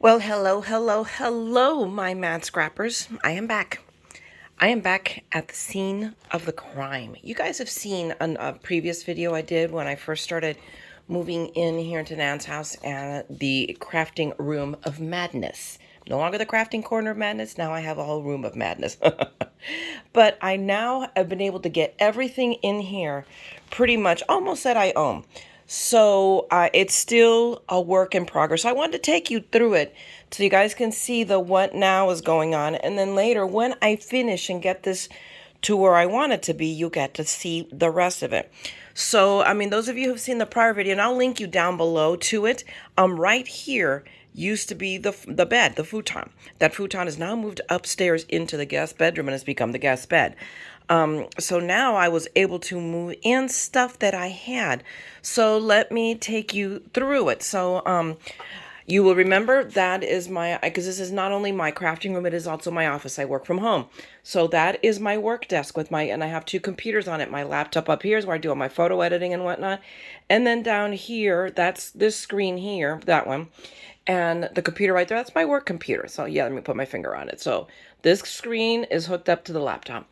Well, hello, my mad scrappers. I am back. I am back at the scene of the crime. You guys have seen a previous video I did when I first started moving in here into Nan's house and the crafting room of madness. No longer the crafting corner of madness. Now I have a whole room of madness. But I now have been able to get everything in here pretty much almost that I own. So it's still a work in progress. I wanted to take you through it so you guys can see the what now is going on. And then later, when I finish and get this to where I want it to be, you get to see the rest of it. So, I mean, those of you who've seen the prior video, and I'll link you down below to it, right here used to be the bed, the futon. That futon is now moved upstairs into the guest bedroom and has become the guest bed. So now I was able to move in stuff that I had. So let me take you through it. So you will remember that is because this is not only my crafting room, it is also my office. I work from home. So that is my work desk and I have two computers on it. My laptop up here is where I do all my photo editing and whatnot. And then down here, that's this screen here, that one. And the computer right there, that's my work computer. So yeah, let me put my finger on it. So this screen is hooked up to the laptop.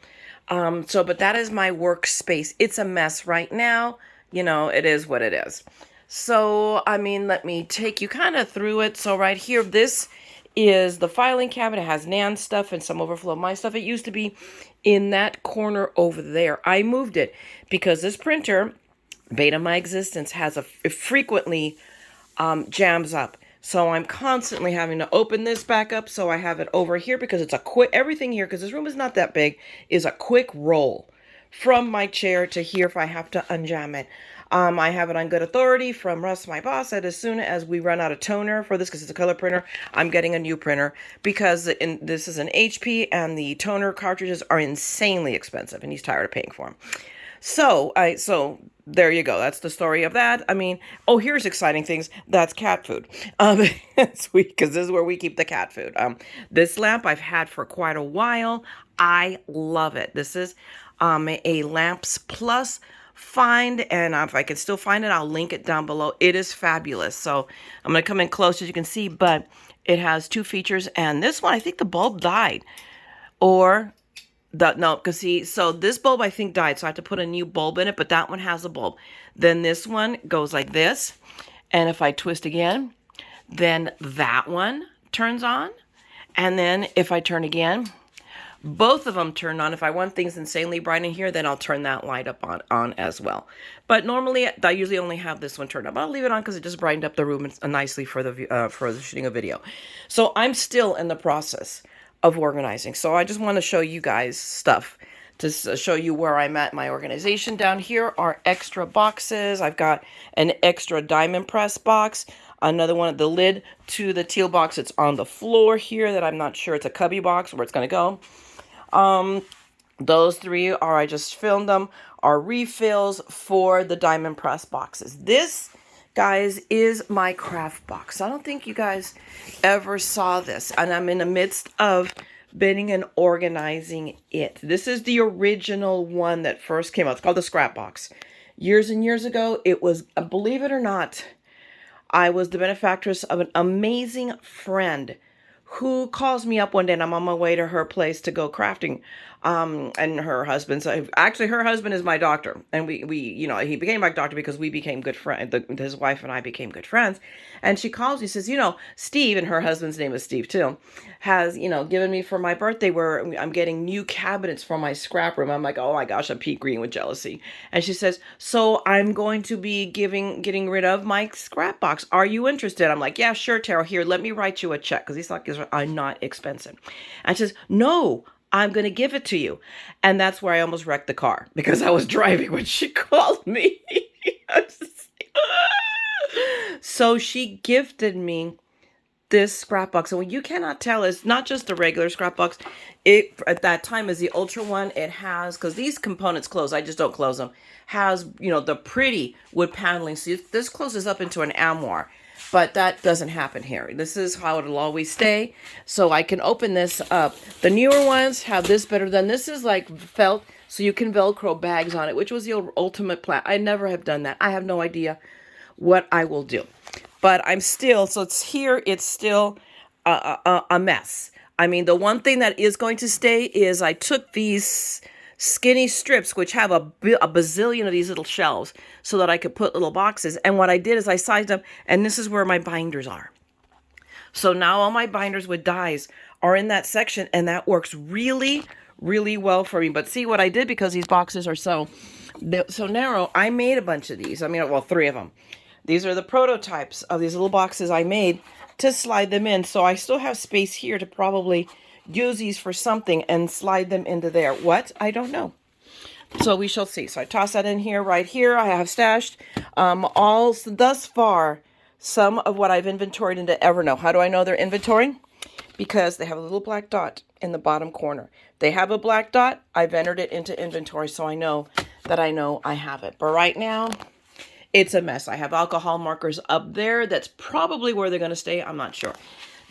But that is my workspace. It's a mess right now. You know, it is what it is. So, I mean, let me take you kind of through it. So right here, this is the filing cabinet. It has Nan's stuff and some overflow of my stuff. It used to be in that corner over there. I moved it because this printer, beta my existence, it frequently jams up. So I'm constantly having to open this back up. So I have it over here because it's everything here, because this room is not that big, is a quick roll from my chair to here if I have to unjam it. I have it on good authority from Russ, my boss, that as soon as we run out of toner for this, because it's a color printer, I'm getting a new printer because this is an HP and the toner cartridges are insanely expensive and he's tired of paying for them. So there you go. That's the story of that. I mean, oh, here's exciting things. That's cat food. Sweet, because this is where we keep the cat food. This lamp I've had for quite a while. I love it. This is a Lamps Plus find, and if I can still find it, I'll link it down below. It is fabulous. So I'm going to come in close as you can see, but it has two features, and this one, I think the bulb died. No, because see, so this bulb I think died, so I have to put a new bulb in it, but that one has a bulb. Then this one goes like this, and if I twist again, then that one turns on, and then if I turn again, both of them turn on. If I want things insanely bright in here, then I'll turn that light up on as well. But normally, I usually only have this one turned up. I'll leave it on because it just brightened up the room nicely for the shooting a video. So I'm still in the process of organizing. So I just want to show you guys stuff to show you where I'm at my organization. Down here are extra boxes. I've got an extra diamond press box. Another one, the lid to the teal box. It's on the floor here that I'm not sure. It's a cubby box where it's going to go. Those three I just filmed them, are refills for the diamond press boxes. This, guys, is my craft box. I don't think you guys ever saw this, and I'm in the midst of binning and organizing it. This is the original one that first came out. It's called the scrap box. Years and years ago, it was, believe it or not, I was the benefactress of an amazing friend who calls me up one day and I'm on my way to her place to go crafting. And her husband, actually her husband is my doctor. And we he became my doctor because we became good friends. His wife and I became good friends. And she calls me, says, Steve, and her husband's name is Steve too, has, given me for my birthday where I'm getting new cabinets for my scrap room. I'm like, oh my gosh, I'm peak green with jealousy. And she says, so I'm going to be getting rid of my scrap box. Are you interested? I'm like, yeah, sure, Tara. Here, let me write you a check because these things are not expensive. And she says, no, I'm going to give it to you. And that's where I almost wrecked the car because I was driving when she called me. So she gifted me this scrap box. And what you cannot tell is not just the regular scrap box. It, at that time, is the ultra one. It has, because these components close, I just don't close them, has, the pretty wood paneling. So this closes up into an armoire. But that doesn't happen here. This is how it'll always stay. So I can open this up. The newer ones have this better than this is like felt, so you can Velcro bags on it, which was the ultimate plan. I never have done that. I have no idea what I will do. But I'm still, so it's here, it's still a mess. I mean, the one thing that is going to stay is I took these skinny strips, which have a bazillion of these little shelves, so that I could put little boxes. And what I did is I sized up, and this is where my binders are. So now all my binders with dies are in that section, and that works really, really well for me. But see what I did, because these boxes are so narrow, I made a bunch of these. I mean, well, 3 of them. These are the prototypes of these little boxes I made to slide them in. So I still have space here to probably use these for something and slide them into there. What? I don't know. So we shall see. So I toss that in here, right here. I have stashed all thus far some of what I've inventoried into Evernote. How do I know they're inventorying? Because they have a little black dot in the bottom corner. They have a black dot. I've entered it into inventory, so I know that I have it. But right now, it's a mess. I have alcohol markers up there. That's probably where they're going to stay. I'm not sure.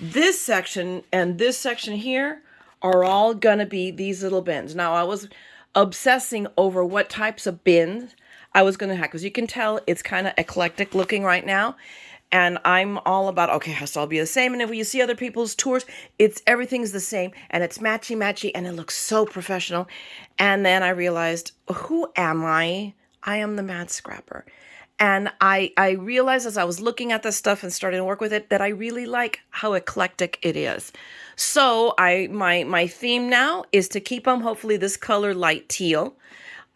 This section and this section here are all going to be these little bins. Now, I was obsessing over what types of bins I was going to have, because you can tell it's kind of eclectic looking right now. And I'm all about, okay, it has to all be the same. And if you see other people's tours, everything's the same, and it's matchy, and it looks so professional. And then I realized, who am I? I am the MaddScrapper. And I realized as I was looking at this stuff and starting to work with it that I really like how eclectic it is. So my theme now is to keep them, hopefully, this color light teal,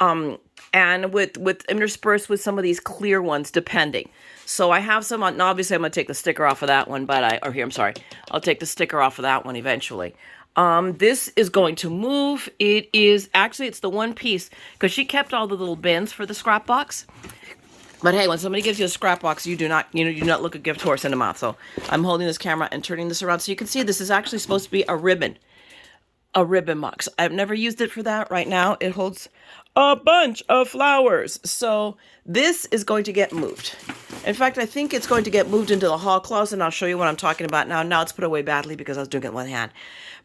and with interspersed with some of these clear ones, depending. So I have some on. Obviously, I'm going to take the sticker off of that one, I'll take the sticker off of that one eventually. This is going to move. It's the one piece, because she kept all the little bins for the scrap box. But hey, when somebody gives you a scrap box, you do not look a gift horse in the mouth. So I'm holding this camera and turning this around so you can see this is actually supposed to be a ribbon box. I've never used it for that. Right now, it holds a bunch of flowers. So this is going to get moved. In fact, I think it's going to get moved into the hall closet, and I'll show you what I'm talking about now. Now it's put away badly because I was doing it with one hand.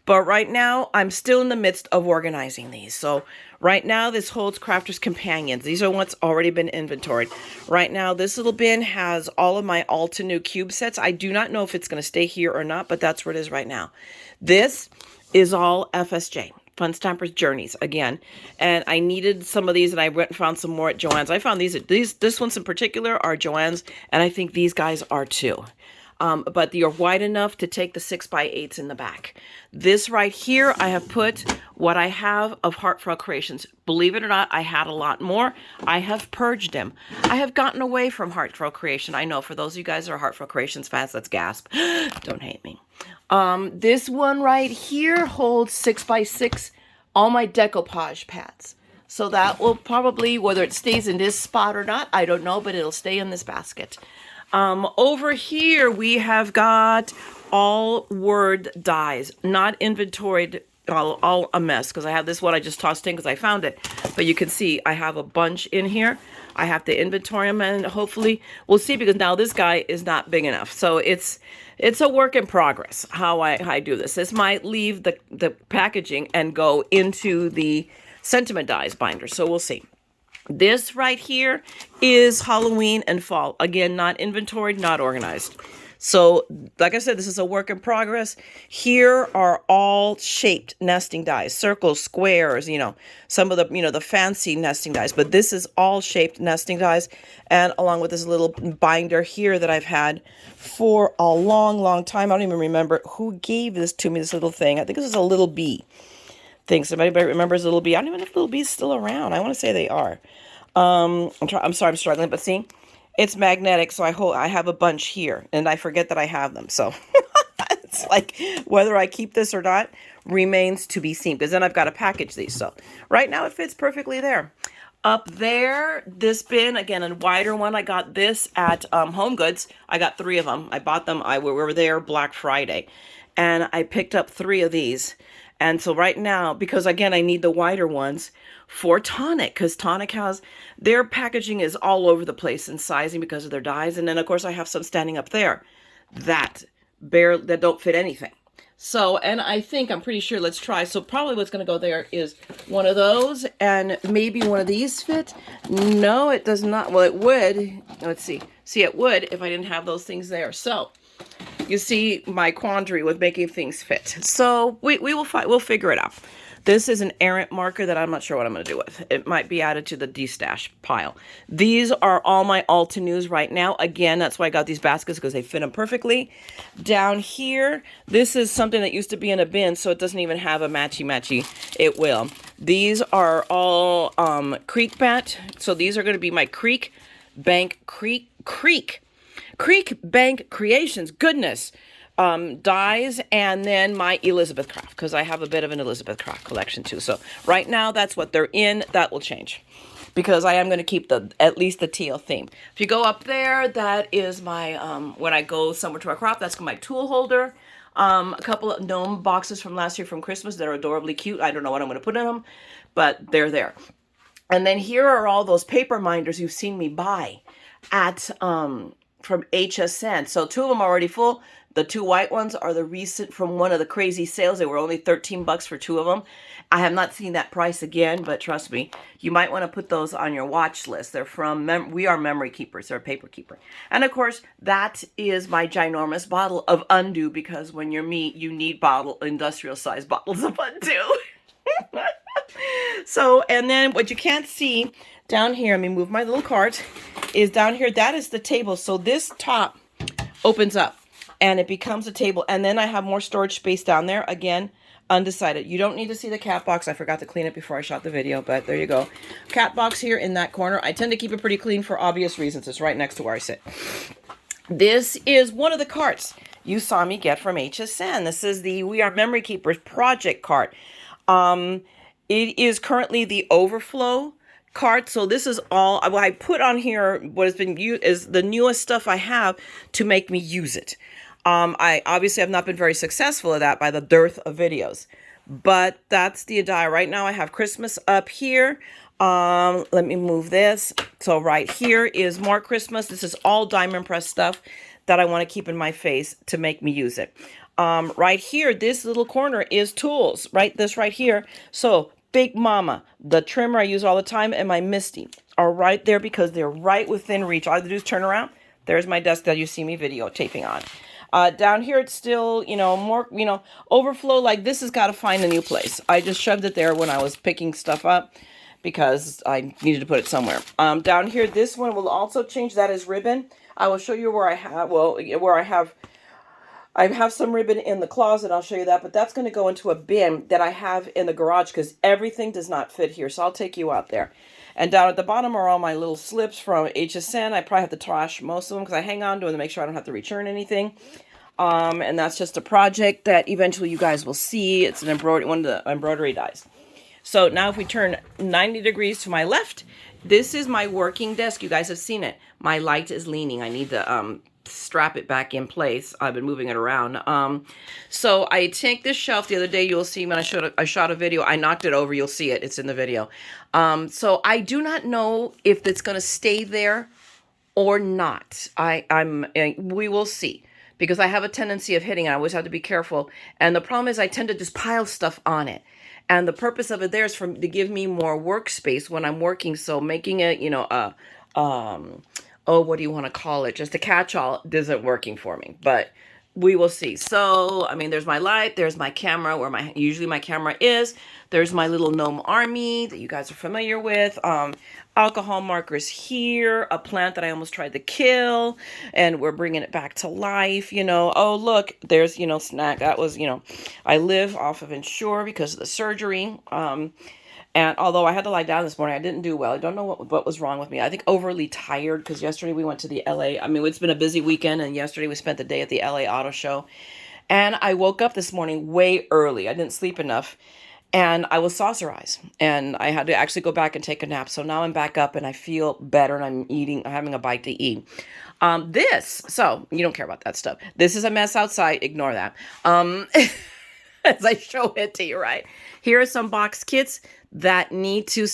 But right now, I'm still in the midst of organizing these. So right now, this holds Crafter's Companions. These are what's already been inventoried. Right now, this little bin has all of my Alta New cube sets. I do not know if it's going to stay here or not, but that's where it is right now. This is all FSJ, Fun Stampers Journeys, again. And I needed some of these, and I went and found some more at Joann's. I found this ones in particular are Joann's, and I think these guys are too. But you're wide enough to take the 6x8s in the back. This right here, I have put what I have of Heartfelt Creations. Believe it or not, I had a lot more. I have purged them. I have gotten away from Heartfelt Creation. I know, for those of you guys that are Heartfelt Creations fans, let's gasp. Don't hate me. This one right here holds 6x6, all my decoupage pads. So that will probably, whether it stays in this spot or not, I don't know, but it'll stay in this basket. Over here, we have got all word dies, not inventoried, all a mess, because I have this one I just tossed in because I found it. But you can see I have a bunch in here. I have to inventory them, and hopefully we'll see, because now this guy is not big enough. So it's a work in progress how I do this. This might leave the packaging and go into the sentiment dies binder. So we'll see. This right here is Halloween and fall. Again, not inventoried, not organized. So, like I said, this is a work in progress. Here are all shaped nesting dies, circles, squares, some of the, the fancy nesting dies. But this is all shaped nesting dies. And along with this little binder here that I've had for a long, long time. I don't even remember who gave this to me, this little thing. I think this is a Little Bee thing. Somebody remembers Little Bee. I don't even know if Little Bee is still around. I want to say they are. I'm sorry, I'm struggling, but see, it's magnetic, so I have a bunch here, and I forget that I have them. So it's like, whether I keep this or not remains to be seen, because then I've got to package these. So right now it fits perfectly there. Up there, this bin, again, a wider one. I got this at Home Goods. I got 3 of them. I bought them. We were there Black Friday, and I picked up 3 of these. And so right now, because again, I need the wider ones for Tonic, because Tonic has, their packaging is all over the place in sizing because of their dies. And then, of course, I have some standing up there that don't fit anything. So, and I'm pretty sure, let's try. So probably what's going to go there is one of those, and maybe one of these fit. No, it does not. Well, it would. Let's see. See, it would if I didn't have those things there. So you see my quandary with making things fit. So we'll figure it out. This is an errant marker that I'm not sure what I'm going to do with. It might be added to the de-stash pile. These are all my Altenews right now. Again, that's why I got these baskets, because they fit them perfectly. Down here, this is something that used to be in a bin, so it doesn't even have a matchy-matchy. It will. These are all Creek Bat. So these are going to be my Creek Bank Creations. Goodness. Dies, and then my Elizabeth craft, because I have a bit of an Elizabeth craft collection too. So right now that's what they're in. That will change because I am going to keep at least the teal theme. If you go up there, that is my when I go somewhere to a craft, that's my tool holder. A couple of gnome boxes from last year from Christmas that are adorably cute. I don't know what I'm going to put in them, but they're there. And then here are all those paper minders you've seen me buy at from HSN. So 2 of them are already full. The 2 white ones are the recent from one of the crazy sales. They were only 13 bucks for 2 of them. I have not seen that price again, but trust me, you might want to put those on your watch list. They're from We Are Memory Keepers. They're a paper keeper. And of course, that is my ginormous bottle of Undo, because when you're me, you need industrial size bottles of Undo. So, and then what you can't see down here, let me move my little cart, is down here. That is the table. So this top opens up and it becomes a table. And then I have more storage space down there. Again, undecided. You don't need to see the cat box. I forgot to clean it before I shot the video, but there you go. Cat box here in that corner. I tend to keep it pretty clean for obvious reasons. It's right next to where I sit. This is one of the carts you saw me get from HSN. This is the We Are Memory Keepers project cart. It is currently the overflow cart. So this is all I put on here. What has been used is the newest stuff I have to make me use it. I obviously have not been very successful at that by the dearth of videos, but that's the die. Right now I have Christmas up here. Let me move this. So right here is more Christmas. This is all diamond press stuff that I want to keep in my face to make me use it. Right here, this little corner is tools, right? This right here. So Big Mama, the trimmer I use all the time, and my Misty are right there because they're right within reach. All I have to do is turn around. There's my desk that you see me videotaping on. Down here, it's still, more, overflow. Like this has got to find a new place. I just shoved it there when I was picking stuff up because I needed to put it somewhere. Down here, this one will also change. That is ribbon. I will show you where I have some ribbon in the closet. I'll show you that, but that's going to go into a bin that I have in the garage because everything does not fit here. So I'll take you out there. And down at the bottom are all my little slips from HSN. I probably have to trash most of them because I hang on to them to make sure I don't have to return anything. And that's just a project that eventually you guys will see. It's an embroidery, one of the embroidery dies. So now if we turn 90 degrees to my left, this is my working desk. You guys have seen it. My light is leaning. I need to strap it back in place. I've been moving it around. So I take this shelf the other day. You'll see when I shot a video. I knocked it over. You'll see it. It's in the video. So I do not know if it's going to stay there or not. We will see, because I have a tendency of hitting it. I always have to be careful. And the problem is I tend to just pile stuff on it. And the purpose of it there is to give me more workspace when I'm working. So making it, what do you want to call it? Just a catch-all isn't working for me, but we will see. So, I mean, there's my light, there's my camera where usually my camera is. There's my little gnome army that you guys are familiar with. Alcohol markers here, a plant that I almost tried to kill, and we're bringing it back to life, Oh, look, there's, snack. That was, I live off of Ensure because of the surgery. And although I had to lie down this morning, I didn't do well. I don't know what was wrong with me. I think overly tired because yesterday we went to the LA. I mean, it's been a busy weekend, and yesterday we spent the day at the LA Auto Show. And I woke up this morning way early. I didn't sleep enough. And I was saucer eyes. And I had to actually go back and take a nap. So now I'm back up and I feel better and I'm having a bite to eat. So you don't care about that stuff. This is a mess outside. Ignore that. As I show it to you, right? Here are some box kits that need to,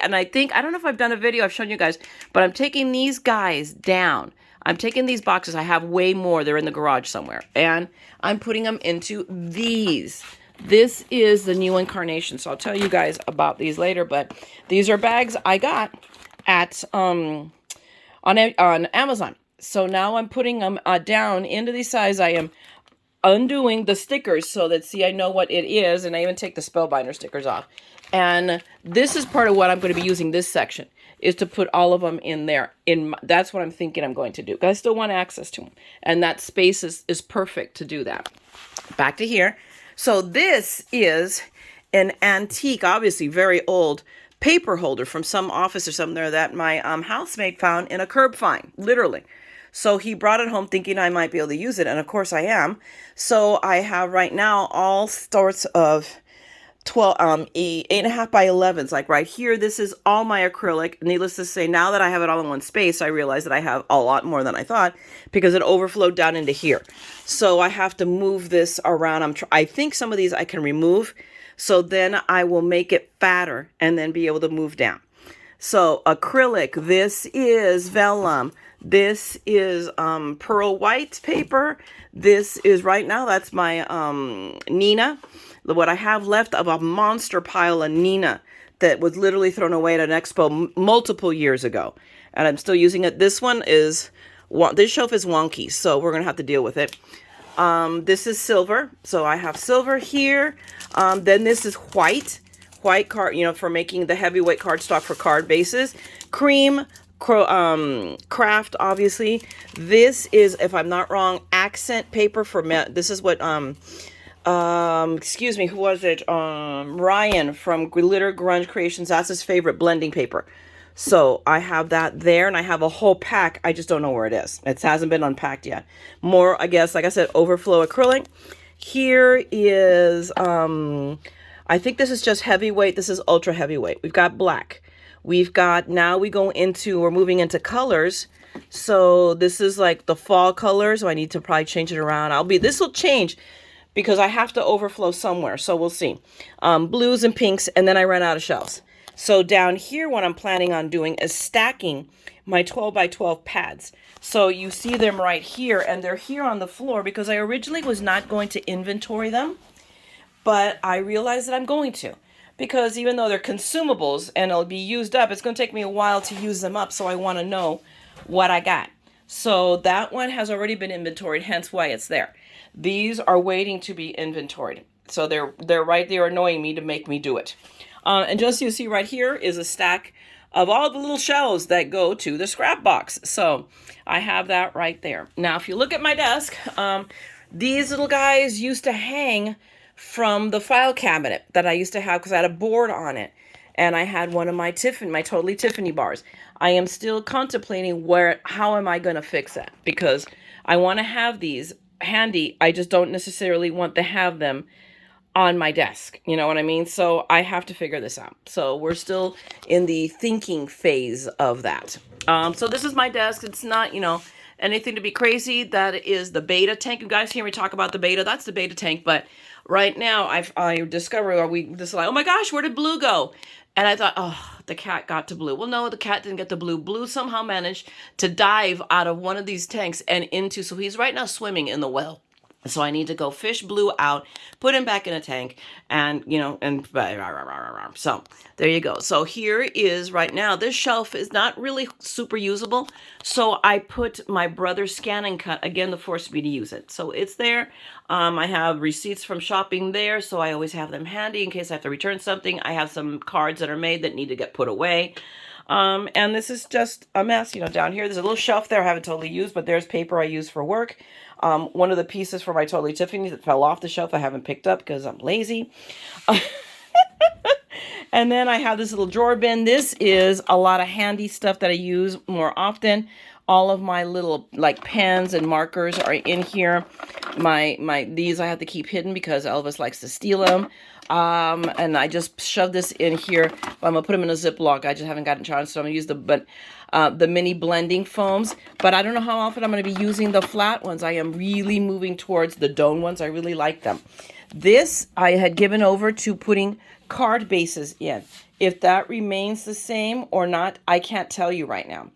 and I don't know if I've done a video, I've shown you guys, but I'm taking these guys down. I'm taking these boxes. I have way more. They're in the garage somewhere. And I'm putting them into these. This is the new incarnation. So I'll tell you guys about these later, but these are bags I got at, on Amazon. So now I'm putting them down into these sides. I am undoing the stickers so that, see, I know what it is, and I even take the Spellbinder stickers off. And this is part of what I'm going to be using this section, is to put all of them in there. That's what I'm thinking I'm going to do, because I still want access to them. And that space is perfect to do that. Back to here. So this is an antique, obviously very old, paper holder from some office or somewhere that my housemate found in a curb find, literally. So he brought it home thinking I might be able to use it, and of course I am. So I have right now all sorts of 8.5 by 11s. Like right here, this is all my acrylic. Needless to say, now that I have it all in one space, I realize that I have a lot more than I thought, because it overflowed down into here. So I have to move this around. I think some of these I can remove, so then I will make it fatter and then be able to move down. So acrylic, this is vellum. This is pearl white paper. This is, right now, that's my Nina. What I have left of a monster pile of Nina that was literally thrown away at an expo multiple years ago. And I'm still using it. This one is, this shelf is wonky, so we're going to have to deal with it. This is silver. So I have silver here. Then this is white card, for making the heavyweight cardstock for card bases. Cream, craft, obviously. This is, if I'm not wrong, accent paper for this is what excuse me, who was it? Ryan from Glitter Grunge Creations. That's his favorite blending paper. So I have that there, and I have a whole pack. I just don't know where it is. It hasn't been unpacked yet. More, I guess, like I said, overflow acrylic. Here is I think this is just heavyweight. This is ultra heavyweight. We've got black. We've got, now we're moving into colors. So this is like the fall color. So I need to probably change it around. This will change because I have to overflow somewhere. So we'll see. Blues and pinks. And then I ran out of shelves. So down here, what I'm planning on doing is stacking my 12 by 12 pads. So you see them right here, and they're here on the floor because I originally was not going to inventory them. But I realized that I'm going to, because even though they're consumables and it'll be used up, it's going to take me a while to use them up. So I want to know what I got. So that one has already been inventoried, hence why it's there. These are waiting to be inventoried. So they're right there annoying me to make me do it. And just you see right here is a stack of all the little shelves that go to the scrap box. So I have that right there. Now, if you look at my desk, these little guys used to hang from the file cabinet that I used to have, because I had a board on it, and I had one of my Totally Tiffany bars. I am still contemplating how am I going to fix that, because I want to have these handy. I just don't necessarily want to have them on my desk. You know what I mean? So I have to figure this out. So we're still in the thinking phase of that. So this is my desk. It's not, anything to be crazy. That is the beta tank. You guys hear me talk about the beta. That's the beta tank. But right now I discovered, oh my gosh, where did Blue go? And I thought, oh, the cat got to Blue. Well, no, the cat didn't get to Blue. Blue somehow managed to dive out of one of these tanks and so he's right now swimming in the well. So I need to go fish Blue out, put him back in a tank, and, so there you go. So here is right now, this shelf is not really super usable. So I put my brother's Scan and Cut, again, to force me to use it. So it's there. I have receipts from shopping there, so I always have them handy in case I have to return something. I have some cards that are made that need to get put away. And this is just a mess, down here. There's a little shelf there I haven't totally used, but there's paper I use for work. One of the pieces for my Totally Tiffany that fell off the shelf I haven't picked up because I'm lazy. And then I have this little drawer bin. This is a lot of handy stuff that I use more often. All of my little pens and markers are in here. These I have to keep hidden because Elvis likes to steal them. And I just shoved this in here. I'm gonna put them in a Ziploc. I just haven't gotten a chance, so I'm gonna use the mini blending foams. But I don't know how often I'm gonna be using the flat ones. I am really moving towards the dome ones. I really like them. This I had given over to putting card bases in. If that remains the same or not, I can't tell you right now.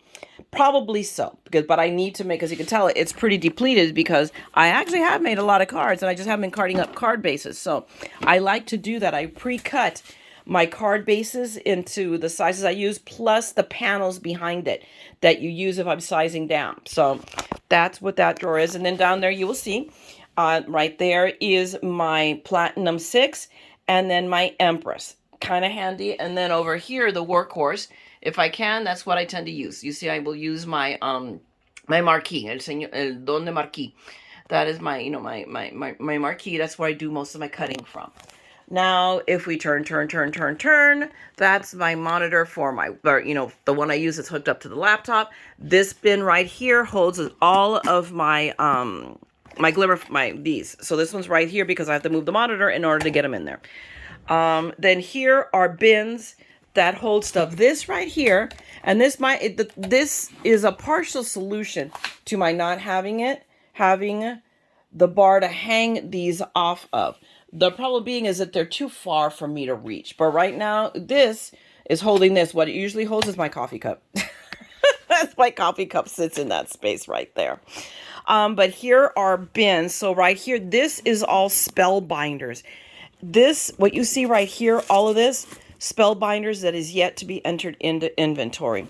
Probably so, but I need to make, as you can tell, it's pretty depleted because I actually have made a lot of cards and I just haven't been carding up card bases. So I like to do that. I pre-cut my card bases into the sizes I use, plus the panels behind it that you use if I'm sizing down. So that's what that drawer is. And then down there you will see right there is my Platinum 6 and then my Empress. Kind of handy. And then over here, the Workhorse. If I can, that's what I tend to use. You see, I will use my my marquee, el don de marquee. That is my, my marquee. That's where I do most of my cutting from. Now, if we turn, that's my monitor for my, the one I use that's hooked up to the laptop. This bin right here holds all of my, my glimmer, these. So this one's right here because I have to move the monitor in order to get them in there. Then here are bins that hold stuff. This right here, and this this is a partial solution to my not having the bar to hang these off of. The problem being is that they're too far for me to reach. But right now, this is holding this. What it usually holds is my coffee cup. That's my coffee cup sits in that space right there. But here are bins. So right here, this is all spellbinders. This, what you see right here, all of this, spellbinders that is yet to be entered into inventory.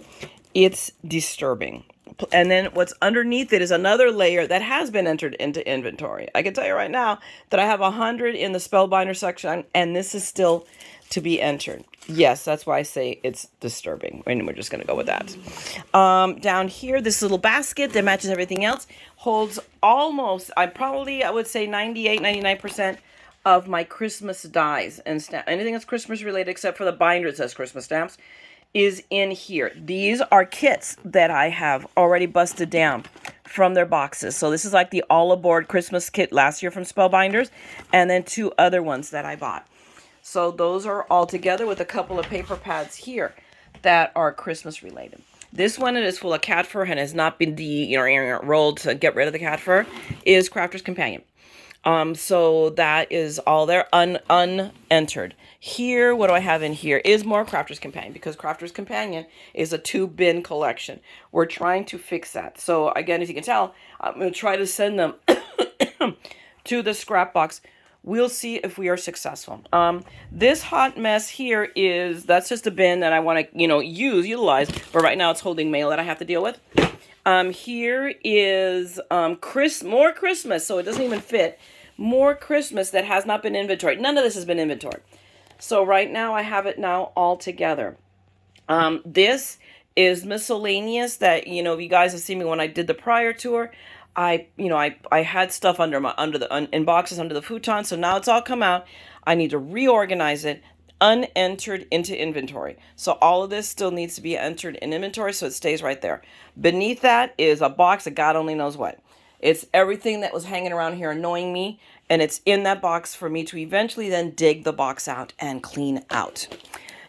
It's disturbing. And then what's underneath it is another layer that has been entered into inventory. I can tell you right now that I have 100 in the spellbinder section, and this is still to be entered. Yes, that's why I say it's disturbing. And we're just going to go with that. Down here, this little basket that matches everything else holds almost, I would say 98, 99% of my Christmas dies and anything that's Christmas related except for the binder that says Christmas stamps is in here. These are kits that I have already busted down from their boxes. So this is like the all aboard Christmas kit last year from Spellbinders, and then 2 other ones that I bought. So those are all together with a couple of paper pads here that are Christmas related. This one is full of cat fur and has not been rolled to get rid of the cat fur, is Crafter's Companion. So that is all there, unentered. Here, what do I have in here is more Crafter's Companion, because Crafter's Companion is a 2-bin collection. We're trying to fix that. So again, as you can tell, I'm going to try to send them to the scrap box. We'll see if we are successful. This hot mess here that's just a bin that I want to, utilize, but right now it's holding mail that I have to deal with. Here is more Christmas, so it doesn't even fit. More Christmas that has not been inventoried. None of this has been inventoried. So right now I have it now all together. This is miscellaneous that, you guys have seen me when I did the prior tour. I had stuff in boxes under the futon, so now it's all come out. I need to reorganize it, unentered into inventory. So all of this still needs to be entered in inventory, so it stays right there. Beneath that is a box of God only knows what. It's everything that was hanging around here annoying me, and it's in that box for me to eventually then dig the box out and clean out.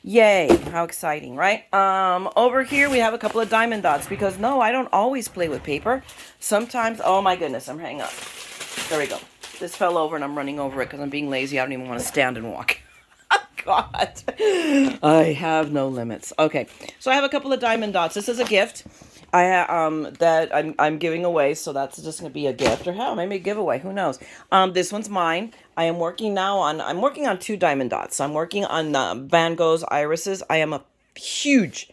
Yay, how exciting, right? Over here we have a couple of diamond dots, because no, I don't always play with paper. Sometimes, oh my goodness, I'm hanging up. There we go. This fell over and I'm running over it because I'm being lazy. I don't even want to stand and walk. God, I have no limits. Okay, so I have a couple of diamond dots. This is a gift that I'm giving away, so that's just going to be a gift, or hell, maybe a giveaway. Who knows? This one's mine. I'm working on 2 diamond dots. I'm working on Van Gogh's irises. I am a huge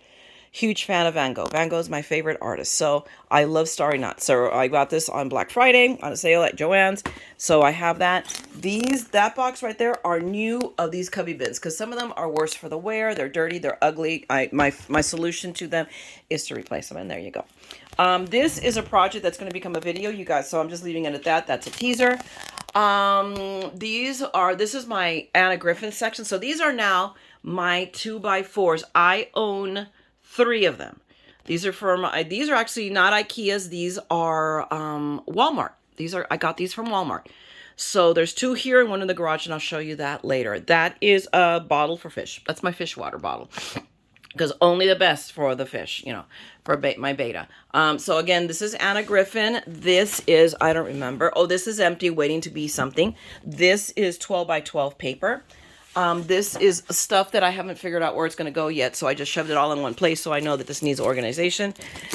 fan of Van Gogh. Van Gogh is my favorite artist. So I love Starry Nights. So I got this on Black Friday on a sale at Joann's. So I have that. That box right there are new of these cubby bins, because some of them are worse for the wear. They're dirty. They're ugly. My solution to them is to replace them. And there you go. This is a project that's going to become a video, you guys. So I'm just leaving it at that. That's a teaser. This is my Anna Griffin section. So these are now my 2x4s. I own 3 of them. These are actually not IKEA's. These are Walmart. I got these from Walmart. So there's 2 here and 1 in the garage, and I'll show you that later. That is a bottle for fish. That's my fish water bottle, because only the best for the fish, for my beta. So again, this is Anna Griffin. This is, I don't remember. Oh, this is empty, waiting to be something. This is 12x12 paper. This is stuff that I haven't figured out where it's going to go yet, so I just shoved it all in one place, so I know that this needs organization.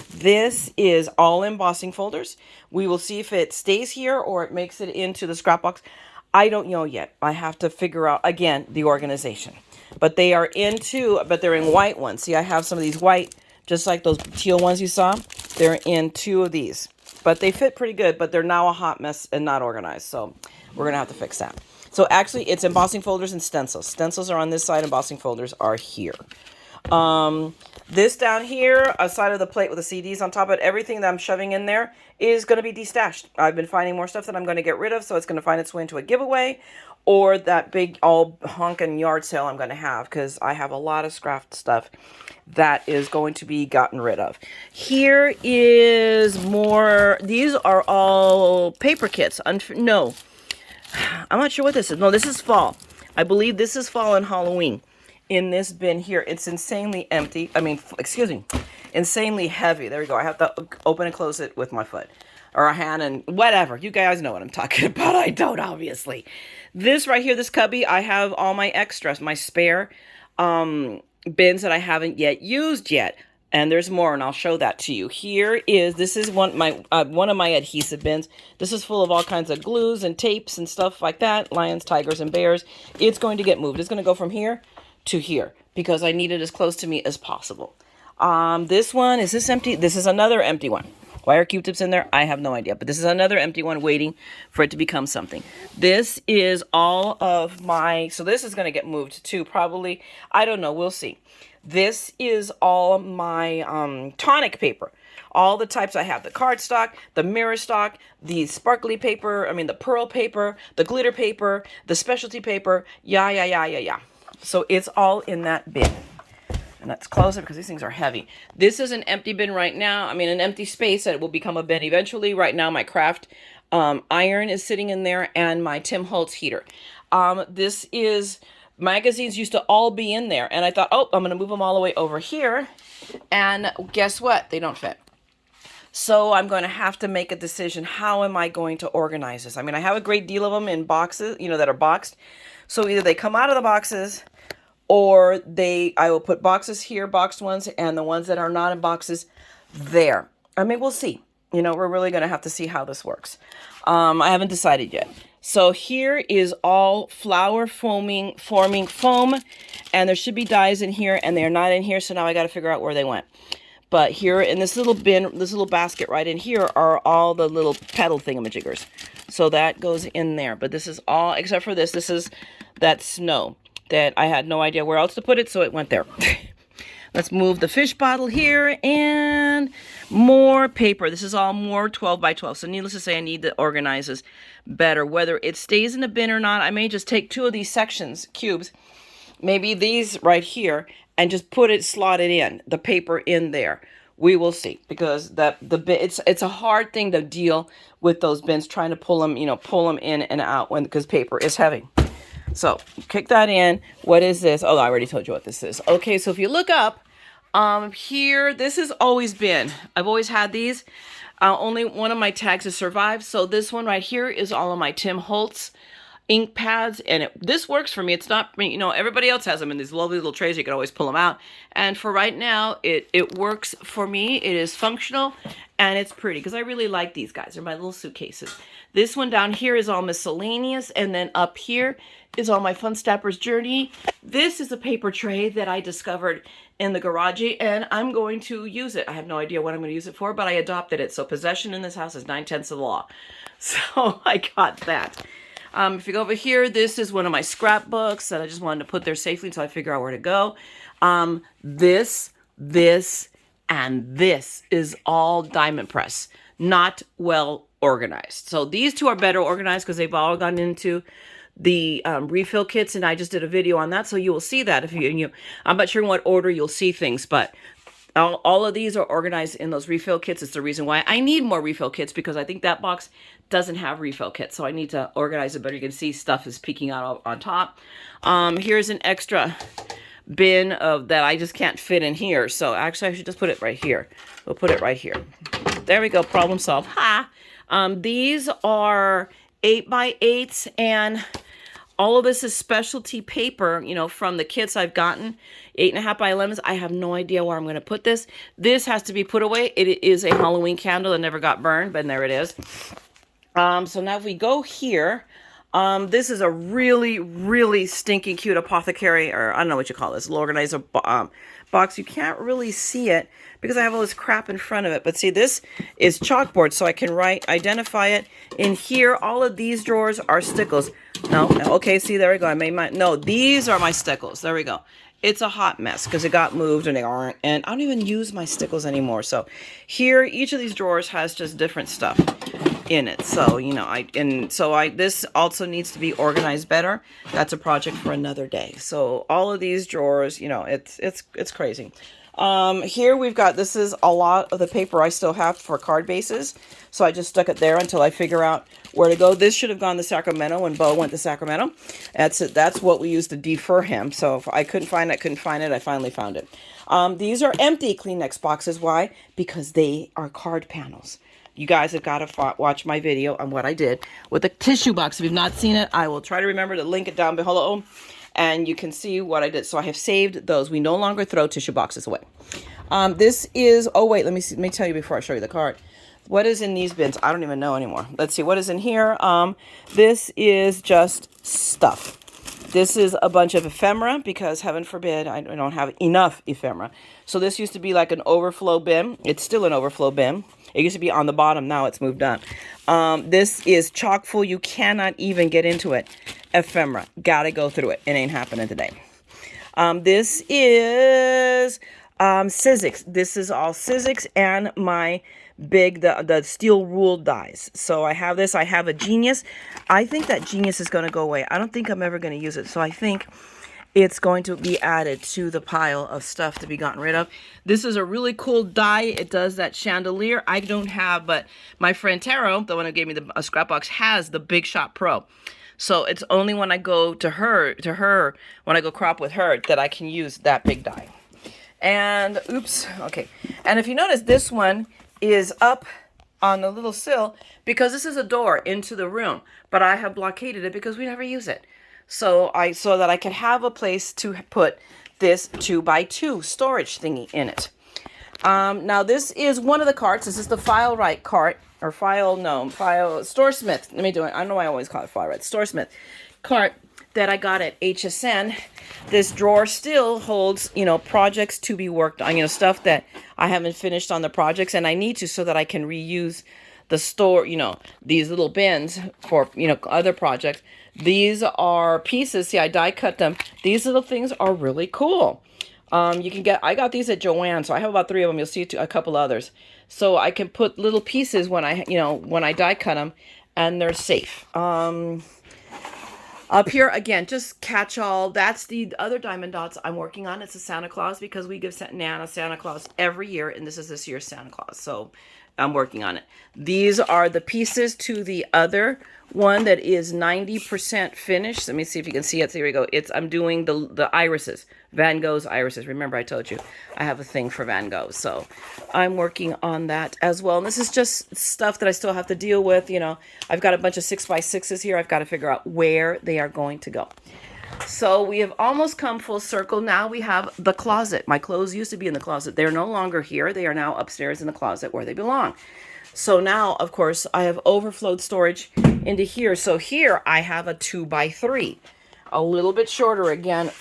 This is all embossing folders. We will see if it stays here or it makes it into the scrap box. I don't know yet. I have to figure out, again, the organization. but they are but they're in white ones. See, I have some of these white, just like those teal ones you saw. They're in 2 of these, but they fit pretty good, but they're now a hot mess and not organized. So we're going to have to fix that. So actually it's embossing folders and stencils. Stencils are on this side, embossing folders are here. This down here, aside of the plate with the CDs on top of it, everything that I'm shoving in there is going to be destashed. I've been finding more stuff that I'm going to get rid of, so it's going to find its way into a giveaway or that big all honkin' yard sale I'm going to have, because I have a lot of scrapped stuff that is going to be gotten rid of. Here is more. These are all paper kits. No, I'm not sure what this is. No, this is fall. I believe this is fall and Halloween. In this bin here, it's insanely empty. I mean, excuse me, insanely heavy. There we go. I have to open and close it with my foot or a hand and whatever. You guys know what I'm talking about. I don't, obviously. This right here, this cubby, I have all my extras, my spare bins that I haven't yet used yet. And there's more, and I'll show that to you. This is one of my adhesive bins. This is full of all kinds of glues and tapes and stuff like that. Lions, tigers, and bears. It's going to get moved. It's going to go from here to here because I need it as close to me as possible. This one, is this empty? This is another empty one. Why are Q-tips in there? I have no idea, but this is another empty one waiting for it to become something. This is all of my, so this is going to get moved too, probably. I don't know. We'll see. This is all my tonic paper. All the types I have, the cardstock, the mirror stock, the sparkly paper, the pearl paper, the glitter paper, the specialty paper, yeah. So it's all in that bin. And let's close it because these things are heavy. This is an empty bin right now. An empty space that will become a bin eventually. Right now, my craft iron is sitting in there and my Tim Holtz heater. This is, magazines used to all be in there. And I thought, oh, I'm going to move them all the way over here. And guess what? They don't fit. So I'm going to have to make a decision. How am I going to organize this? I have a great deal of them in boxes, that are boxed. So either they come out of the boxes or I will put boxes here, boxed ones, and the ones that are not in boxes there. We'll see. We're really going to have to see how this works. I haven't decided yet. So here is all flower forming foam, and there should be dies in here, and they're not in here, so now I got to figure out where they went. But here in this little bin, this little basket right in here are all the little petal thingamajiggers. So that goes in there. But this is all, except for this is that snow that I had no idea where else to put it, so it went there. Let's move the fish bottle here and more paper. This is all more 12 by 12. So needless to say, I need to organize this better. Whether it stays in the bin or not, I may just take 2 of these sections, cubes, maybe these right here, and just slot it in, the paper in there. We will see, because it's a hard thing to deal with those bins, trying to pull them in and out because paper is heavy. So kick that in. What is this? Oh, I already told you what this is. Okay, so if you look up here, this has always been, I've always had these. Only one of my tags has survived. So this one right here is all of my Tim Holtz ink pads, and this works for me. It's not, everybody else has them in these lovely little trays. You can always pull them out. And for right now, it works for me. It is functional and it's pretty because I really like these guys. They're my little suitcases. This one down here is all miscellaneous, and then up here is all my Fun Stapper's Journey. This is a paper tray that I discovered in the garage, and I'm going to use it. I have no idea what I'm going to use it for, but I adopted it. So possession in this house is 9/10 of the law. So I got that. If you go over here, this is one of my scrapbooks that I just wanted to put there safely until I figure out where to go. This, and this is all diamond press, not well organized. So these 2 are better organized because they've all gone into the refill kits, and I just did a video on that, so you will see that. I'm not sure in what order you'll see things, but all of these are organized in those refill kits. It's the reason why I need more refill kits, because I think that box doesn't have refill kits, so I need to organize it better. You can see stuff is peeking out on top. Here's an extra bin that I just can't fit in here, so actually I should just put it right here. We'll put it right here. There we go, problem solved. Ha! These are 8x8s, and all of this is specialty paper, from the kits I've gotten. 8.5 by 11s. I have no idea where I'm going to put this. This has to be put away. It is a Halloween candle that never got burned, but there it is. So now if we go here, This is a really, really stinking cute apothecary, or I don't know what you call this, little organizer box. You can't really see it because I have all this crap in front of it. But see, this is chalkboard, so I can identify it. In here, all of these drawers are stickles. No, okay, see, there we go. I made my, no, these are my stickles. There we go. It's a hot mess because it got moved and they aren't, and I don't even use my stickles anymore. So here, each of these drawers has just different stuff in it. So, you know, this also needs to be organized better. That's a project for another day. So all of these drawers, you know, it's crazy. Here we've got, this is a lot of the paper I still have for card bases. So I just stuck it there until I figure out where to go. This should have gone to Sacramento when Bo went to Sacramento. That's it. That's what we used to defer him. So if I couldn't find it, I finally found it. These are empty Kleenex boxes. Why? Because they are card panels. You guys have got to watch my video on what I did with the tissue box. If you've not seen it, I will try to remember to link it down below, and you can see what I did. So I have saved those. We no longer throw tissue boxes away. This is, oh wait, let me tell you before I show you the card. What is in these bins? I don't even know anymore. Let's see, what is in here? This is just stuff. This is a bunch of ephemera because heaven forbid I don't have enough ephemera. So this used to be like an overflow bin. It's still an overflow bin. It used to be on the bottom. Now it's moved on. This is chock full. You cannot even get into it. Ephemera. Gotta go through it. It ain't happening today. This is Sizzix. This is all Sizzix and my big, the steel ruled dies. So I have this. I have a Genius. I think that Genius is going to go away. I don't think I'm ever going to use it. So I think it's going to be added to the pile of stuff to be gotten rid of. This is a really cool die. It does that chandelier. I don't have, but my friend Taro, the one who gave me a scrap box, has the Big Shot Pro. So it's only when I go to her, when I go crop with her, that I can use that big die. And oops, okay. And if you notice, this one is up on the little sill because this is a door into the room, but I have blockaded it because we never use it. So that I can have a place to put this 2x2 storage thingy in it. Now this is one of the carts. This is the File Right cart, or Storesmith. Let me do it. I don't know why I always call it File Right. Storesmith cart that I got at HSN. This drawer still holds, you know, projects to be worked on, you know, stuff that I haven't finished on the projects, and I need to so that I can reuse the store, you know, these little bins for, you know, other projects. These are pieces. See, I die cut them. These little things are really cool. You can get, I got these at Joann, so I have about 3 of them. You'll see a couple others. So I can put little pieces when I, you know, when I die cut them, and they're safe. Up here, again, just catch all. That's the other diamond dots I'm working on. It's a Santa Claus because we give Nana Santa Claus every year, and this is this year's Santa Claus. So I'm working on it. These are the pieces to the other one that is 90% finished. Let me see if you can see it. Here we go. I'm doing the irises, Van Gogh's irises. Remember, I told you I have a thing for Van Gogh, so I'm working on that as well. And this is just stuff that I still have to deal with. You know, I've got a bunch of 6x6s here. I've got to figure out where they are going to go. So we have almost come full circle. Now we have the closet. My clothes used to be in the closet. They're no longer here. They are now upstairs in the closet where they belong. So now, of course, I have overflowed storage into here. So here I have a 2x3, a little bit shorter again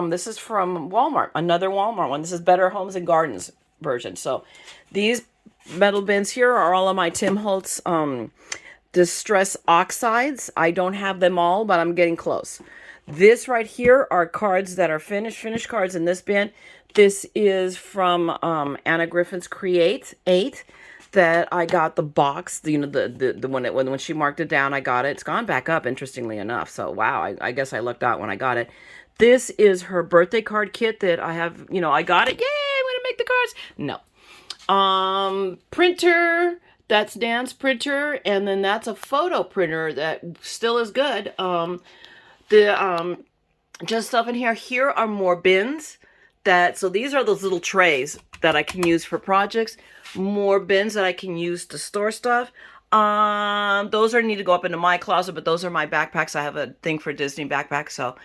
this is from Walmart, another Walmart one. This is Better Homes and Gardens version. So these metal bins here are all of my Tim Holtz Distress Oxides. I don't have them all, but I'm getting close. This right here are cards that are finished cards in this bin. This is from Anna Griffin's Create 8 that I got the box, you know, the one that when she marked it down, I got it. It's gone back up, interestingly enough. So wow, I guess I lucked out when I got it. This is her birthday card kit that I have, you know, I got it. Yay, I'm gonna make the cards. No. Printer. That's Dan's printer, and then that's a photo printer that still is good. Just stuff in here. Here are more bins so these are those little trays that I can use for projects. More bins that I can use to store stuff. Those need to go up into my closet, but those are my backpacks. I have a thing for Disney backpacks, so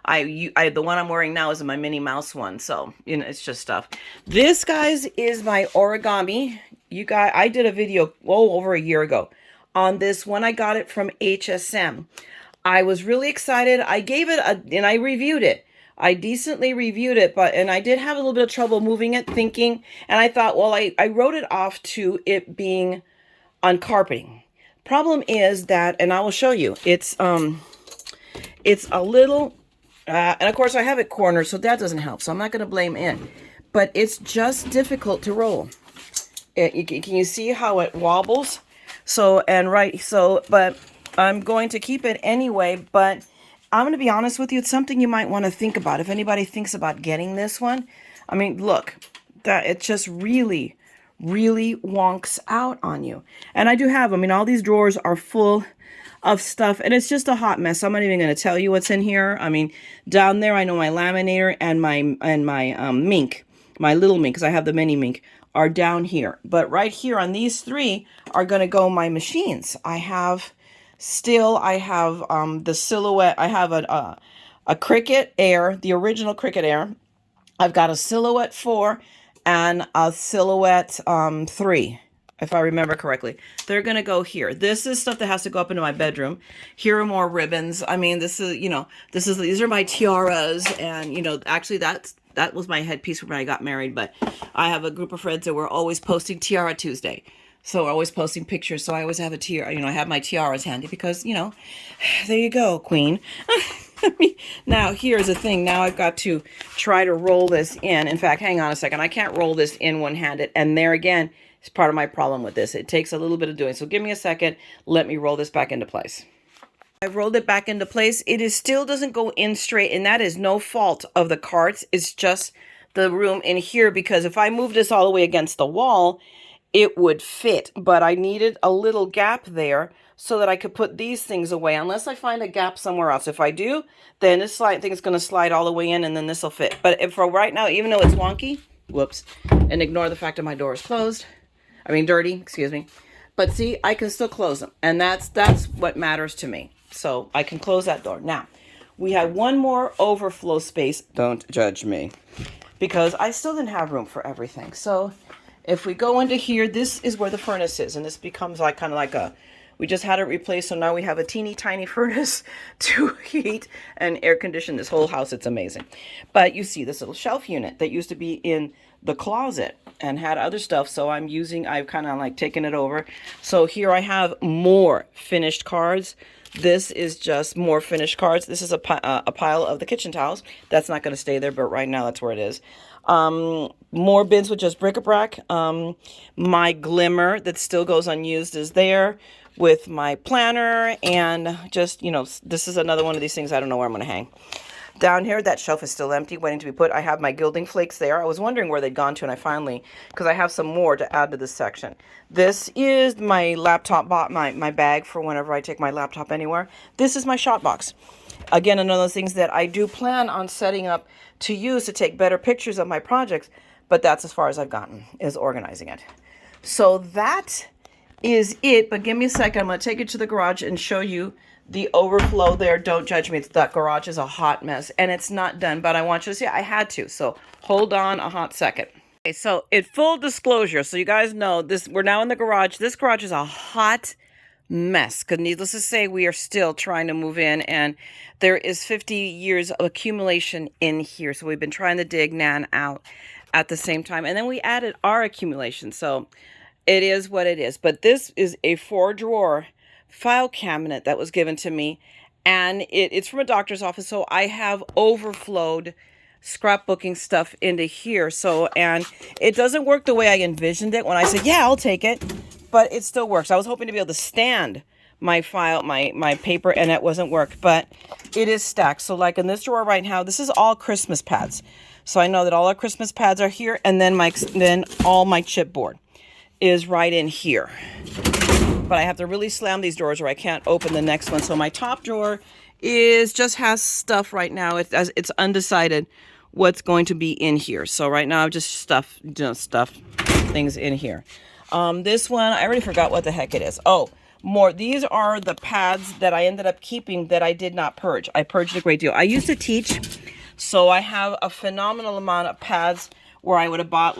the one I'm wearing now is my Minnie Mouse one. So, you know, it's just stuff. This, guys, is my origami. I did a video over a year ago on this when I got it from HSM. I was really excited. I gave it and I reviewed it. I decently reviewed it, and I did have a little bit of trouble moving it, thinking, and I thought, well, I wrote it off to it being on carpeting. Problem is that, and I will show you, it's a little, and of course I have it cornered, so that doesn't help. So I'm not going to blame it, but it's just difficult to roll. Can you see how it wobbles? So, but I'm going to keep it anyway, but I'm going to be honest with you. It's something you might want to think about. If anybody thinks about getting this one, I mean, look, that it just really, really wonks out on you. And I do have, I mean, all these drawers are full of stuff, and it's just a hot mess. I'm not even going to tell you what's in here. I mean, down there, I know my laminator and my mink, my little mink, because I have the mini mink, are down here. But right here on these three are going to go my machines. I have the Silhouette. I have a Cricut Air, the original Cricut Air. I've got a Silhouette 4 and a Silhouette 3, if I remember correctly. They're going to go here. This is stuff that has to go up into my bedroom. Here are more ribbons. I mean, these are my tiaras, and actually that was my headpiece when I got married, but I have a group of friends that were always posting Tiara Tuesday. So we're always posting pictures. So I always have a tiara, I have my tiaras handy because, there you go, queen. Now, here's the thing. Now I've got to try to roll this in. In fact, hang on a second. I can't roll this in one-handed. And there again is part of my problem with this. It takes a little bit of doing. So give me a second. Let me roll this back into place. I've rolled it back into place. It still doesn't go in straight, and that is no fault of the carts. It's just the room in here, because if I move this all the way against the wall, it would fit. But I needed a little gap there so that I could put these things away, unless I find a gap somewhere else. If I do, then this thing is going to slide all the way in, and then this will fit. But if for right now, even though it's wonky, whoops, and ignore the fact that my door is closed. I mean, dirty, excuse me. But see, I can still close them, and that's what matters to me. So I can close that door. Now, we have one more overflow space. Don't judge me, because I still didn't have room for everything. So if we go into here, this is where the furnace is, and this becomes like kind of like we just had it replaced, so now we have a teeny tiny furnace to heat and air condition this whole house. It's amazing. But you see this little shelf unit that used to be in the closet and had other stuff, so I've kind of like taken it over. So here I have more finished cards. This is just more finished cards. This is a pile of the kitchen towels. That's not going to stay there, but right now that's where it is. More bins with just bric-a-brac. My glimmer that still goes unused is there with my planner, and just, this is another one of these things I don't know where I'm going to hang. Down here, that shelf is still empty, waiting to be put. I have my gilding flakes there. I was wondering where they'd gone to, and I finally, because I have some more to add to this section. This is my laptop, my bag for whenever I take my laptop anywhere. This is my shot box. Again, another of those things that I do plan on setting up to use to take better pictures of my projects, but that's as far as I've gotten, is organizing it. So that is it, but give me a second. I'm going to take it to the garage and show you the overflow there. Don't judge me. That garage is a hot mess, and it's not done, but I want you to see I had to. So hold on a hot second. Okay, so in full disclosure, so you guys know this, we're now in the garage. This garage is a hot mess, because needless to say, we are still trying to move in, and there is 50 years of accumulation in here. So we've been trying to dig Nan out at the same time, and then we added our accumulation. So it is what it is. But this is a 4-drawer file cabinet that was given to me, and it's from a doctor's office, so I have overflowed scrapbooking stuff into here. So, and it doesn't work the way I envisioned it when I said, yeah, I'll take it, but it still works. I was hoping to be able to stand my file, my paper, and it wasn't work, but it is stacked. So like in this drawer right now, this is all Christmas pads. So I know that all our Christmas pads are here, and then all my chipboard is right in here. But I have to really slam these drawers or I can't open the next one. So my top drawer has stuff right now. It's undecided what's going to be in here. So right now I've just stuff things in here. This one, I already forgot what the heck it is. Oh, more. These are the pads that I ended up keeping that I did not purge. I purged a great deal. I used to teach, so I have a phenomenal amount of pads where I would have bought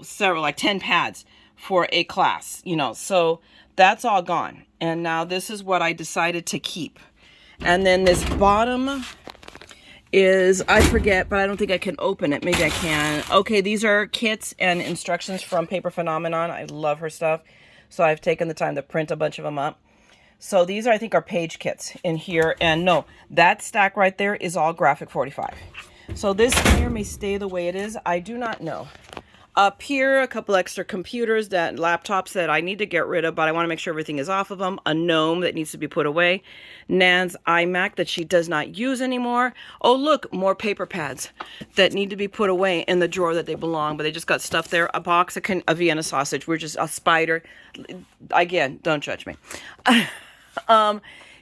several, like 10 pads for a class, so that's all gone. And now this is what I decided to keep. And then this bottom is, I forget, but I don't think I can open it. Maybe I can. Okay, these are kits and instructions from Paper Phenomenon. I love her stuff. So I've taken the time to print a bunch of them up. So these, I think, are page kits in here. And no, that stack right there is all Graphic 45. So this here may stay the way it is. I do not know. Up here, a couple extra computers, laptops that I need to get rid of, but I want to make sure everything is off of them. A gnome that needs to be put away. Nan's iMac that she does not use anymore. Oh, look, more paper pads that need to be put away in the drawer that they belong, but they just got stuff there. A box of a Vienna sausage. We're just a spider. Again, don't judge me.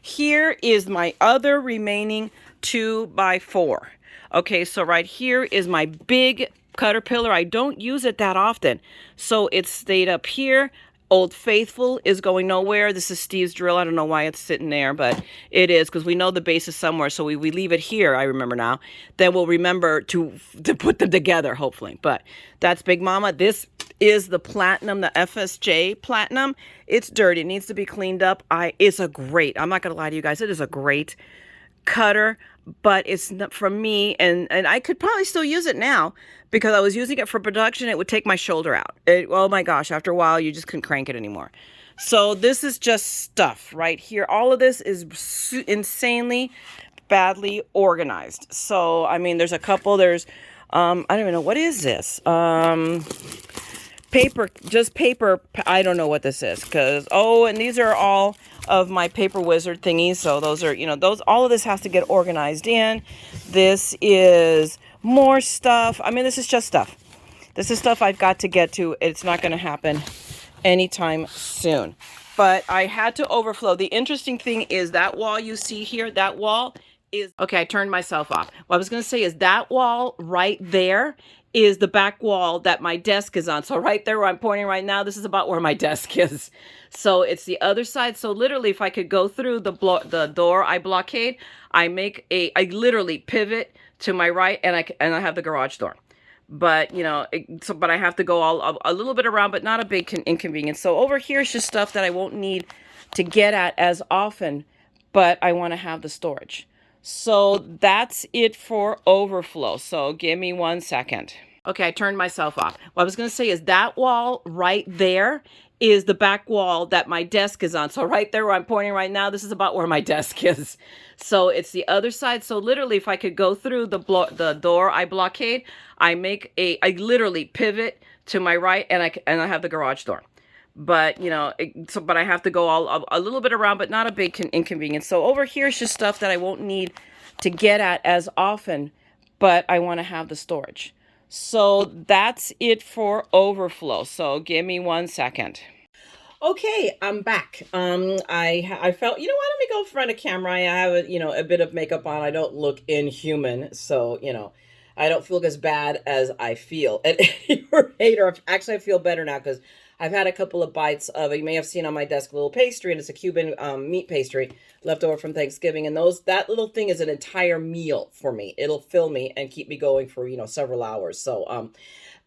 Here is my other remaining 2x4. Okay, so right here is my big Caterpillar. I don't use it that often, so it stayed up here. Old Faithful is going nowhere. This is Steve's drill. I don't know why it's sitting there, but it is, because we know the base is somewhere, so we leave it here. I remember now. Then we'll remember to put them together, hopefully. But that's Big Mama. This is the Platinum, the FSJ Platinum. It's dirty. It needs to be cleaned up. It's a great, I'm not going to lie to you guys, it is a great cutter, but it's not from me, and I could probably still use it now because I was using it for production. It would take my shoulder out. Oh my gosh, after a while you just couldn't crank it anymore. So this is just stuff right here. All of this is insanely badly organized. So I mean, there's a couple, there's I don't even know, what is this? Paper, just paper. I don't know what this is, because, oh, and these are all of my paper wizard thingies. So those are, you know, all of this has to get organized in. This is more stuff. I mean, this is just stuff. This is stuff I've got to get to. It's not going to happen anytime soon. But I had to overflow. The interesting thing is that wall you see here, that wall is, okay, I turned myself off. What I was going to say is that wall right there is the back wall that my desk is on. So right there where I'm pointing right now, this is about where my desk is. So it's the other side. So literally, if I could go through the door I blockade, I literally pivot to my right, and I have the garage door. But you know, but I have to go a little bit around, but not a big inconvenience. So over here is just stuff that I won't need to get at as often, but I want to have the storage. So that's it for overflow. So give me 1 second. Okay, I turned myself off. What I was going to say is that wall right there is the back wall that my desk is on. So right there where I'm pointing right now, this is about where my desk is. So it's the other side. So literally, if I could go through the door I blockade, I literally pivot to my right, and I have the garage door. But you know, but I have to go a little bit around, but not a big inconvenience. So over here is just stuff that I won't need to get at as often, but I want to have the storage. So that's it for overflow. So give me 1 second. Okay, I'm back. I felt, you know what, let me go in front of camera. I have a bit of makeup on. I don't look inhuman, so I don't feel as bad as I feel at any rate. Or actually, I feel better now because I've had a couple of bites of, you may have seen on my desk, a little pastry, and it's a Cuban meat pastry left over from Thanksgiving. And that little thing is an entire meal for me. It'll fill me and keep me going for, several hours. So,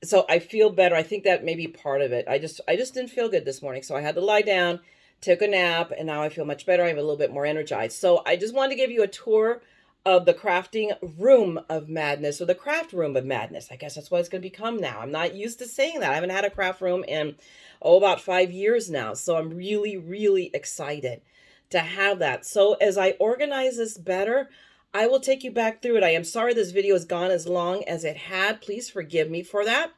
so I feel better. I think that may be part of it. I just didn't feel good this morning. So I had to lie down, took a nap, and now I feel much better. I'm a little bit more energized. So I just wanted to give you a tour of the crafting room of madness, or the craft room of madness. I guess that's what it's going to become now. I'm not used to saying that. I haven't had a craft room in, about 5 years now. So I'm really, really excited to have that. So as I organize this better, I will take you back through it. I am sorry this video has gone as long as it had. Please forgive me for that.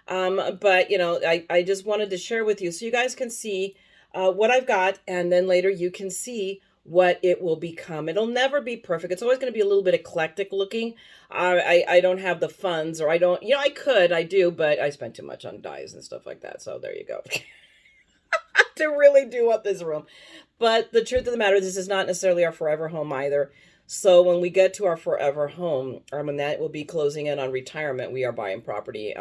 But I just wanted to share with you so you guys can see what I've got, and then later you can see what it will become. It'll never be perfect. It's always going to be a little bit eclectic looking. I don't have the funds, or I don't, I do, but I spend too much on dyes and stuff like that. So there you go. To really do up this room. But the truth of the matter is, this is not necessarily our forever home either. So when we get to our forever home, when that will be closing in on retirement, we are buying property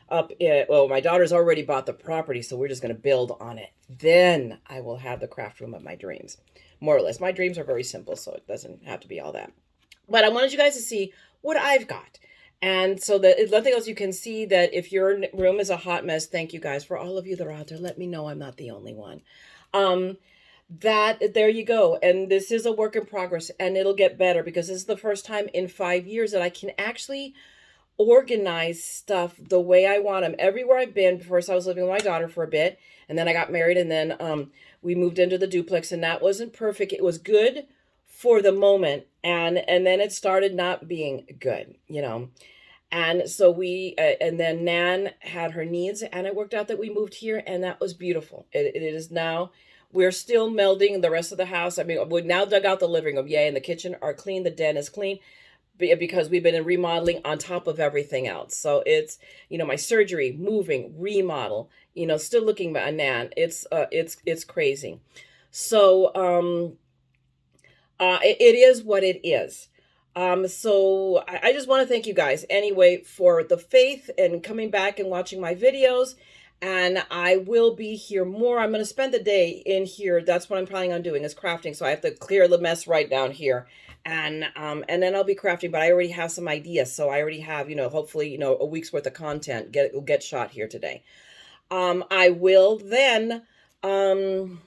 well, my daughter's already bought the property, so we're just going to build on it. Then I will have the craft room of my dreams. More or less. My dreams are very simple, so it doesn't have to be all that. But I wanted you guys to see what I've got. And so that if nothing else, you can see that if your room is a hot mess, thank you guys for all of you that are out there. Let me know I'm not the only one. that there you go. And this is a work in progress, and it'll get better because this is the first time in 5 years that I can actually organize stuff the way I want them. Everywhere I've been, first I was living with my daughter for a bit, and then I got married, and then we moved into the duplex, and that wasn't perfect. It was good for the moment, and then it started not being good, you know. And so and then Nan had her needs, and it worked out that we moved here, and that was beautiful. It is now, we're still melding the rest of the house. I mean, we now dug out the living room, yay, and the kitchen are clean, the den is clean, because we've been in remodeling on top of everything else. So it's, you know, my surgery, moving, remodel, you know, still looking at Nan. It's crazy. So it is what it is. So I just want to thank you guys anyway for the faith and coming back and watching my videos. And I will be here more. I'm going to spend the day in here. That's what I'm planning on doing, is crafting. So I have to clear the mess right down here. And then I'll be crafting, but I already have some ideas. So I already have, you know, hopefully, you know, a week's worth of content get shot here today. I will then, and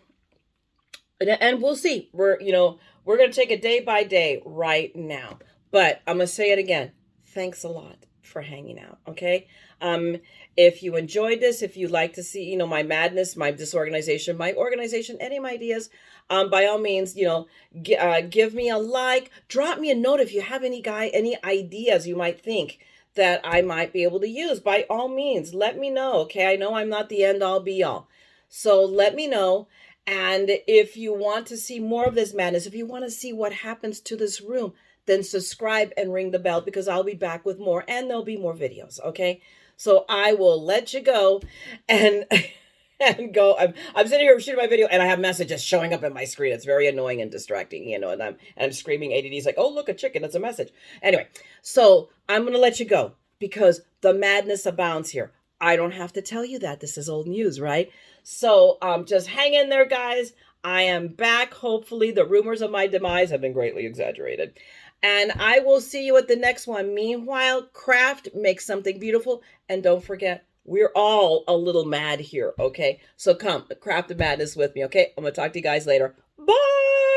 we'll see. We're going to take it day by day right now. But I'm going to say it again. Thanks a lot for hanging out, okay? If you enjoyed this, if you'd like to see, you know, my madness, my disorganization, my organization, any of my ideas, by all means, you know, give me a like, drop me a note if you have any ideas you might think that I might be able to use. By all means, let me know, okay? I know I'm not the end all be all. So let me know. And if you want to see more of this madness, if you want to see what happens to this room, then subscribe and ring the bell, because I'll be back with more, and there'll be more videos, okay? So I will let you go and go. I'm sitting here shooting my video, and I have messages showing up in my screen. It's very annoying and distracting, you know, and I'm screaming. ADD's like, oh, look, a chicken. It's a message. Anyway, so I'm going to let you go because the madness abounds here. I don't have to tell you that. This is old news, right? So just hang in there, guys. I am back. Hopefully the rumors of my demise have been greatly exaggerated. And I will see you at the next one. Meanwhile, craft, make something beautiful. And don't forget, we're all a little mad here, okay? So come, craft the madness with me, okay? I'm going to talk to you guys later. Bye!